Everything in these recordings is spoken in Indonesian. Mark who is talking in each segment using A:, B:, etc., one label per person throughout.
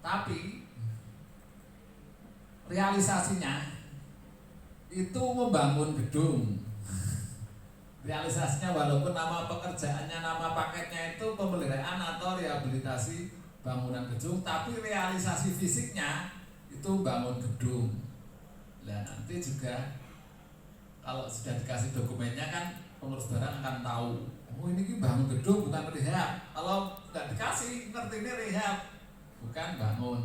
A: Tapi realisasinya itu membangun gedung. Realisasinya walaupun nama pekerjaannya, nama paketnya itu pemeliharaan atau rehabilitasi bangunan gedung, tapi realisasi fisiknya itu bangun gedung. Nah nanti juga kalau sudah dikasih dokumennya kan pengurus barang akan tahu, oh ini bangun gedung bukan rehab. Kalau nggak dikasih ngerti ini rehab bukan bangun.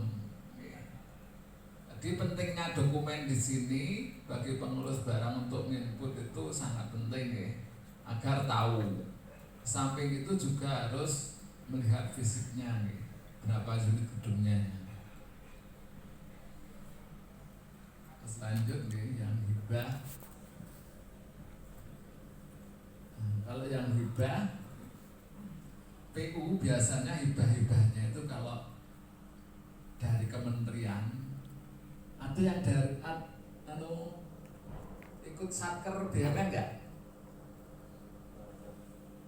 A: Jadi pentingnya dokumen di sini bagi pengurus barang untuk input itu sangat penting ya, agar tahu. Samping itu juga harus melihat fisiknya ya, berapa unit gedungnya. Selanjutnya yang hibah. Kalau yang hibah, PU biasanya hibah-hibahnya itu kalau dari kementerian, ada yang dari ikut satker BUMN enggak?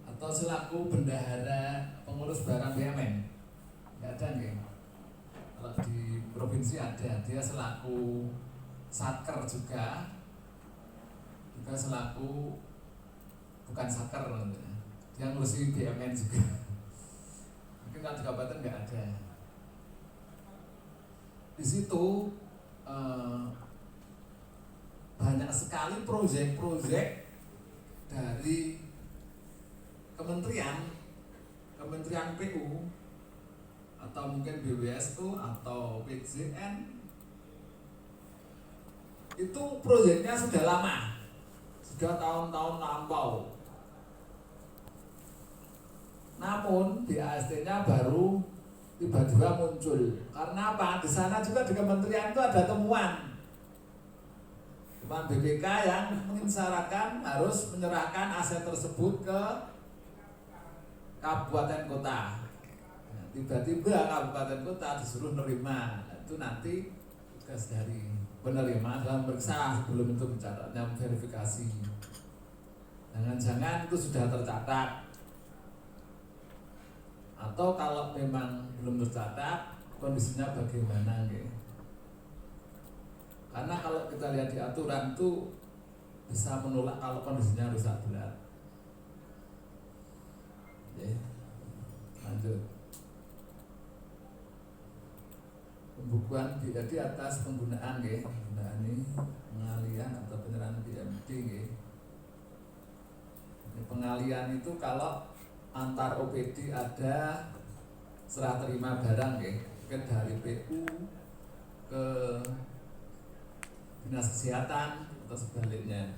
A: Atau selaku bendahara pengurus barang BUMN? Enggak ada nih. Kalau di provinsi ada, dia selaku satker juga selaku bukan satker, dia ngurusi BUMN juga. Mungkin kalau di kabupaten nggak ada. Di situ banyak sekali proyek-proyek dari kementerian PU atau mungkin BWSU atau PJN, itu proyeknya sudah lama, sudah tahun-tahun lampau. Namun di AST-nya baru tiba-tiba muncul. Karena apa? Di sana juga di kementerian itu ada temuan BPK yang mengisyaratkan harus menyerahkan aset tersebut ke kabupaten kota. Nah, tiba-tiba kabupaten kota disuruh nerima. Itu nanti tugas dari penerima dalam periksa sebelum itu mencatatnya verifikasi. Jangan-jangan itu sudah tercatat. Atau kalau memang belum tercatat, kondisinya bagaimana gitu. Karena kalau kita lihat di aturan itu bisa menolak kalau kondisinya rusak berat. Oke, lanjut. Pembukuan di atas penggunaan penggunaan ini pengalian atau penyerahan BMD Ini pengalian itu kalau antar OPD ada serah terima barang mungkin dari PU ke Dinas Kesehatan atau sebaliknya.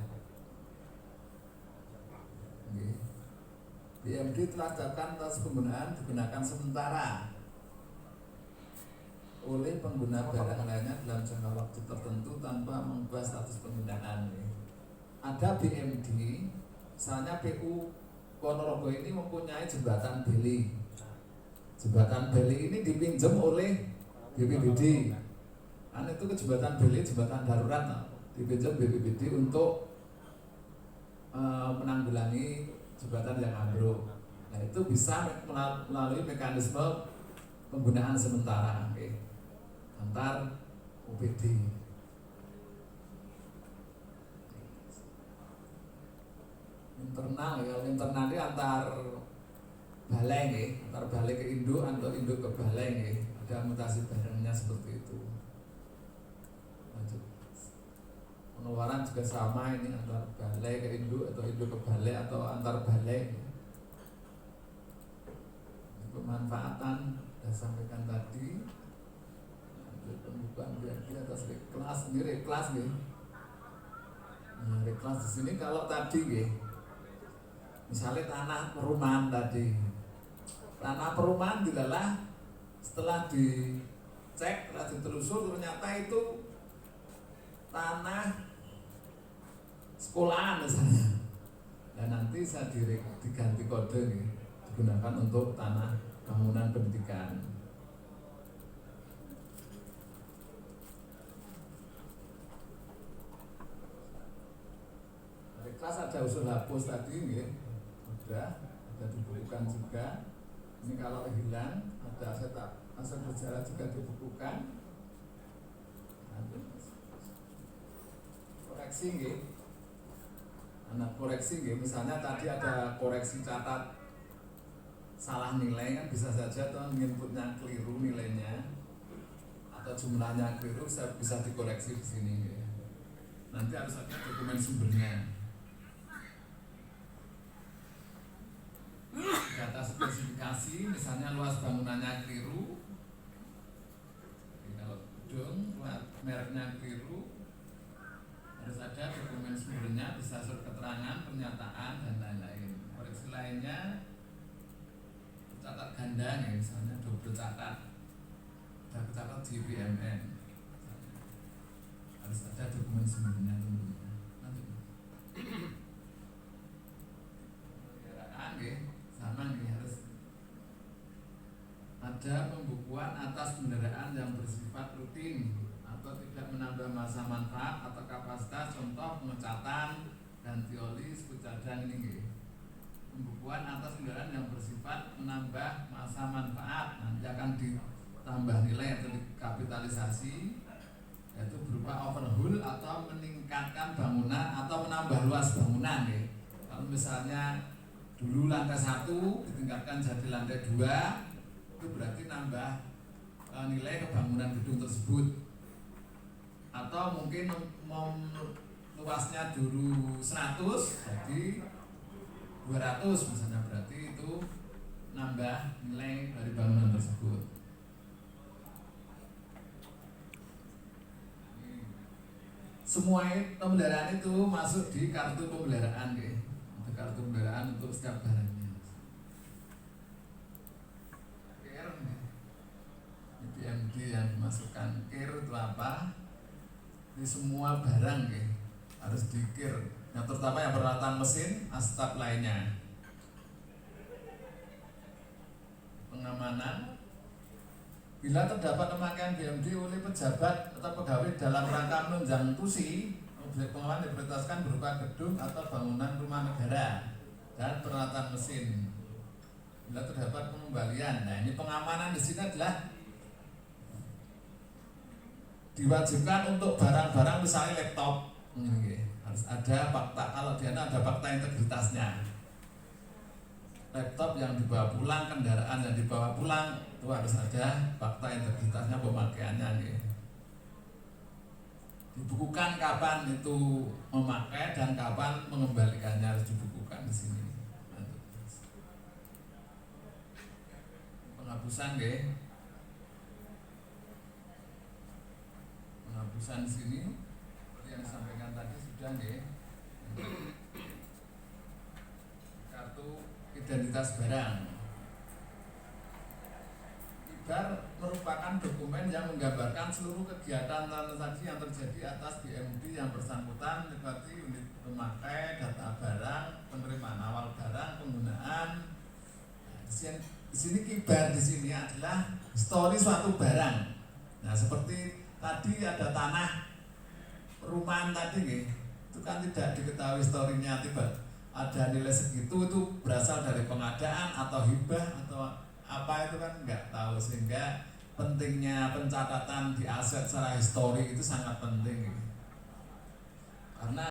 A: BMD telah ditetapkan atas penggunaan digunakan sementara oleh pengguna barang lainnya dalam jangka waktu tertentu tanpa mengubah status penggunaan. Ada BMD, misalnya PU Ponorogo ini mempunyai jembatan Beli. Jembatan Beli ini dipinjam oleh BPBD. Itu ke jembatan Beli, jembatan darurat, dipinjam BPBD untuk menanggulangi jembatan yang ambruk. Nah itu bisa melalui mekanisme penggunaan sementara antar OPD. Internal internal ini antar balai antar balai ke induk atau induk ke balai ada mutasi barangnya seperti itu. Lanjut. Pengeluaran juga sama ini antar balai ke induk atau induk ke balai atau antar balai. Pemanfaatan sudah sampaikan tadi. Lanjut pembukaan di atas reklas, ini reklas Nah, reklas di sini kalau tadi misalnya tanah perumahan tadi, tanah perumahan dilalah setelah dicek, setelah ditelusur ternyata itu tanah sekolahan misalnya. Dan nanti saya diganti kode digunakan untuk tanah bangunan pendidikan. Reklas ada usul hapus tadi sudah dibukukan juga. Ini kalau hilang ada aset aset berjalan juga dibukukan. Koreksi nggih. Anak koreksi nggih, misalnya tadi ada koreksi catat salah nilai, kan bisa saja toh inputnya keliru nilainya atau jumlahnya keliru, bisa dikoreksi di sini nggih. Nanti harus ada dokumen sumbernya. Data spesifikasi, misalnya luas bangunannya keliru, kalau gedung mereknya keliru, harus ada dokumen sumbernya, bisa surat keterangan, pernyataan dan lain-lain. Koreksi lainnya catat ganda nih, misalnya double catat di BMN, harus ada dokumen sumbernya tentunya. Sama nih, harus ada pembukuan atas kendaraan yang bersifat rutin atau tidak menambah masa manfaat atau kapasitas, contoh pengecatan, ganti oli, sebut cadang ini nih. Pembukuan atas kendaraan yang bersifat menambah masa manfaat, nanti akan ditambah nilai atau dikapitalisasi, yaitu berupa overhaul atau meningkatkan bangunan atau menambah luas bangunan nih. Kalau misalnya dulu lantai 1 ditingkatkan jadi lantai 2, itu berarti nambah nilai kebangunan gedung tersebut. Atau mungkin luasnya dulu 100 jadi 200 misalnya, berarti itu nambah nilai dari bangunan tersebut. Semua pemeliharaan itu masuk di kartu pemeliharaan ya. Kartu pemeliharaan untuk setiap barangnya. KIR BMD yang dimasukkan. KIR itu apa? Ini semua barang ya, harus di-KIR. Yang terutama yang peralatan mesin, staf lainnya. Pengamanan. Bila terdapat pemakaian BMD oleh pejabat atau pegawai dalam rangka menunjang tusi, objek pengamanan diprioritaskan berupa gedung atau bangunan rumah negara dan peralatan mesin. Bila terdapat pengembalian, nah ini pengamanan di sini adalah diwajibkan untuk barang-barang misalnya laptop, harus ada fakta. Kalau di sana ada fakta integritasnya. Laptop yang dibawa pulang, kendaraan yang dibawa pulang, itu harus ada fakta integritasnya, pemakaiannya nih. Dibukukan kapan itu memakai dan kapan mengembalikannya, harus dibukukan di sini. Penghapusan deh, penghapusan di sini seperti yang disampaikan tadi sudah deh. Kartu identitas barang. Merupakan dokumen yang menggambarkan seluruh kegiatan transaksi yang terjadi atas BMD yang bersangkutan, seperti unit pemakai, data barang, penerimaan awal barang, penggunaan. Di sini kibar di sini adalah histori suatu barang. Nah, seperti tadi ada tanah perumahan tadi nih, itu kan tidak diketahui historinya, tiba ada nilai segitu, itu berasal dari pengadaan atau hibah atau apa, itu kan nggak tahu. Sehingga pentingnya pencatatan di aset secara histori itu sangat penting, karena